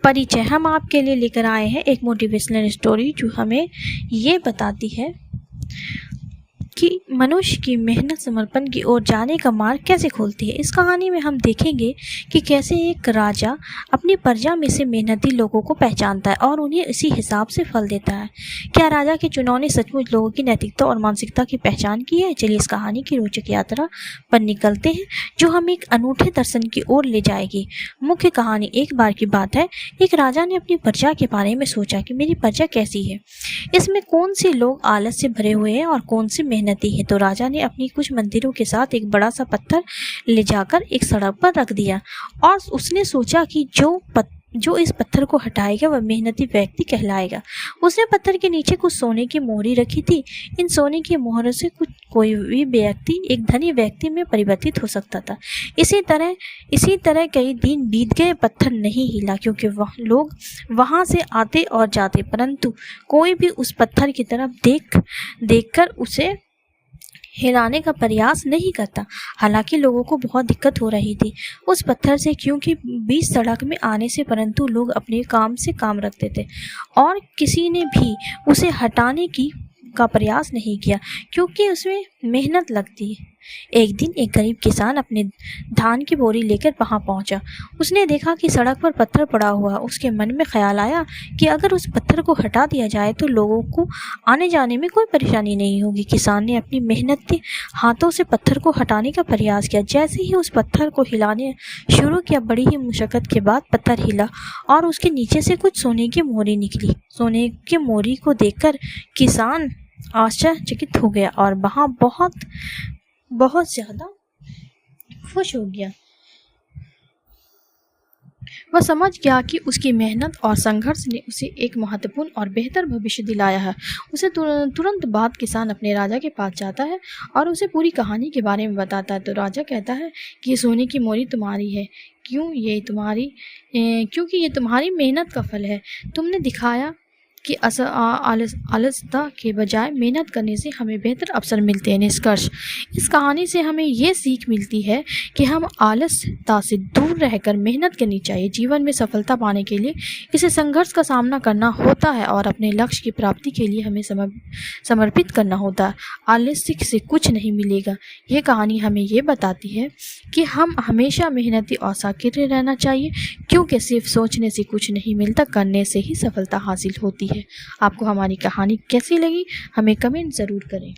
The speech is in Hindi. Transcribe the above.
परिचय। हम आपके लिए लेकर आए हैं एक मोटिवेशनल स्टोरी जो हमें ये बताती है कि मनुष्य की मेहनत समर्पण की ओर जाने का मार्ग कैसे खोलती है। इस कहानी में हम देखेंगे कि कैसे एक राजा अपनी प्रजा में से मेहनती लोगों को पहचानता है और उन्हें इसी हिसाब से फल देता है। क्या राजा के चुनाव ने सचमुच लोगों की नैतिकता और मानसिकता की पहचान की है? चलिए इस कहानी की रोचक यात्रा पर निकलते हैं जो हमें एक अनूठे दर्शन की ओर ले जाएगी। मुख्य कहानी। एक बार की बात है, एक राजा ने अपनी प्रजा के बारे में सोचा कि मेरी प्रजा कैसी है, इसमें कौन से लोग आलस से भरे हुए हैं और कौन से मेहनती है। तो राजा ने अपनी कुछ मंदिरों के साथ एक बड़ा सा पत्थर ले जाकर एक सड़क पर रख दिया और उसने सोचा कि जो इस पत्थर को हटाएगा वह मेहनती व्यक्ति कहलाएगा। उसने पत्थर के नीचे कुछ सोने की मोहरी रखी थी। इन सोने की मोहरों से कोई भी व्यक्ति एक धनी व्यक्ति में परिवर्तित हो सकता था। इसी तरह कई दिन बीत गए, पत्थर नहीं हिला क्योंकि लोग वहां से आते और जाते, परंतु कोई भी उस पत्थर की तरफ देखकर उसे हिलाने का प्रयास नहीं करता। हालांकि लोगों को बहुत दिक्कत हो रही थी उस पत्थर से, क्योंकि बीच सड़क में आने से, परंतु लोग अपने काम से काम रखते थे और किसी ने भी उसे हटाने का प्रयास नहीं किया क्योंकि उसमें मेहनत लगती है। एक दिन एक गरीब किसान अपने धान की बोरी लेकर वहां पहुंचा। उसने देखा कि सड़क पर पत्थर पड़ा हुआ। उसके मन में ख्याल आया कि अगर उस पत्थर को हटा दिया जाए तो लोगों को आने जाने में कोई परेशानी नहीं होगी। किसान ने अपनी मेहनती हाथों से पत्थर को हटाने का प्रयास किया। जैसे ही उस पत्थर को हिलाने शुरू किया, बड़ी ही मुशक्कत के बाद पत्थर हिला और उसके नीचे से कुछ सोने की मोहरी निकली। सोने की मोहरी को देखकर किसान आश्चर्यचकित हो गया और वहां बहुत ज़्यादा खुश हो गया। वह समझ गया कि उसकी मेहनत और संघर्ष ने उसे एक महत्वपूर्ण और बेहतर भविष्य दिलाया है। उसे तुरंत बाद किसान अपने राजा के पास जाता है और उसे पूरी कहानी के बारे में बताता है। तो राजा कहता है कि ये सोने की मोहरी तुम्हारी है। क्योंकि ये तुम्हारी मेहनत का फल है। तुमने दिखाया कि आलसता के बजाय मेहनत करने से हमें बेहतर अवसर मिलते हैं। निष्कर्ष। इस कहानी से हमें ये सीख मिलती है कि हम आलसता से दूर रहकर मेहनत करनी चाहिए। जीवन में सफलता पाने के लिए इसे संघर्ष का सामना करना होता है और अपने लक्ष्य की प्राप्ति के लिए हमें समर्पित करना होता है। आलस्य से कुछ नहीं मिलेगा। ये कहानी हमें ये बताती है कि हम हमेशा मेहनती और सक्रिय रहना चाहिए, क्योंकि सिर्फ सोचने से कुछ नहीं मिलता, करने से ही सफलता हासिल होती है। आपको हमारी कहानी कैसी लगी हमें कमेंट ज़रूर करें।